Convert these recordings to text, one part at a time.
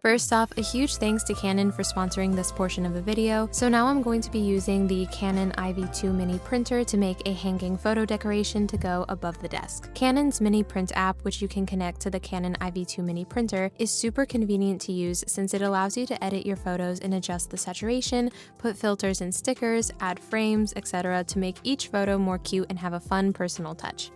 First off, a huge thanks to Canon for sponsoring this portion of the video. So now I'm going to be using the Canon IV2 mini printer to make a hanging photo decoration to go above the desk. Canon's mini print app, which you can connect to the Canon IV2 mini printer, is super convenient to use since it allows you to edit your photos and adjust the saturation, put filters and stickers, add frames, etc. to make each photo more cute and have a fun personal touch.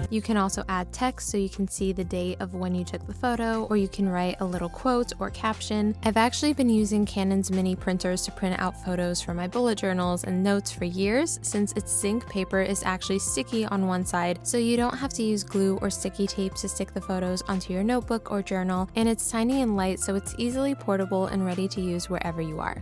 You can also add text so you can see the date of when you took the photo, or you can write a little quote or caption. I've actually been using Canon's mini printers to print out photos for my bullet journals and notes for years, since its zinc paper is actually sticky on one side, so you don't have to use glue or sticky tape to stick the photos onto your notebook or journal, and it's tiny and light, so it's easily portable and ready to use wherever you are.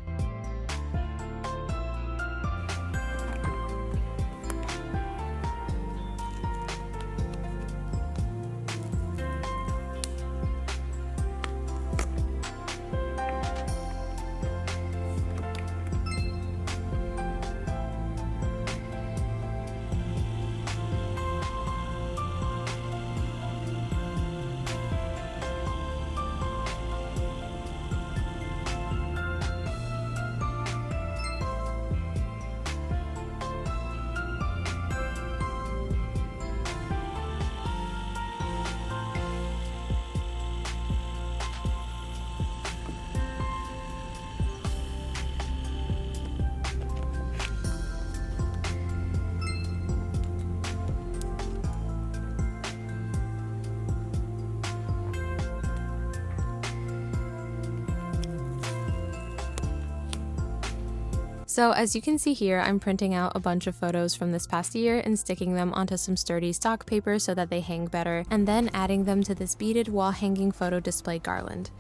So as you can see here, I'm printing out a bunch of photos from this past year and sticking them onto some sturdy stock paper so that they hang better, and then adding them to this beaded wall hanging photo display garland.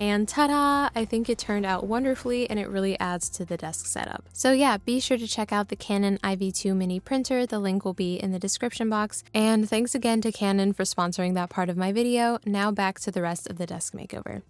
And ta-da! I think it turned out wonderfully, and it really adds to the desk setup. So yeah, be sure to check out the Canon IV2 mini printer. The link will be in the description box. And thanks again to Canon for sponsoring that part of my video. Now back to the rest of the desk makeover.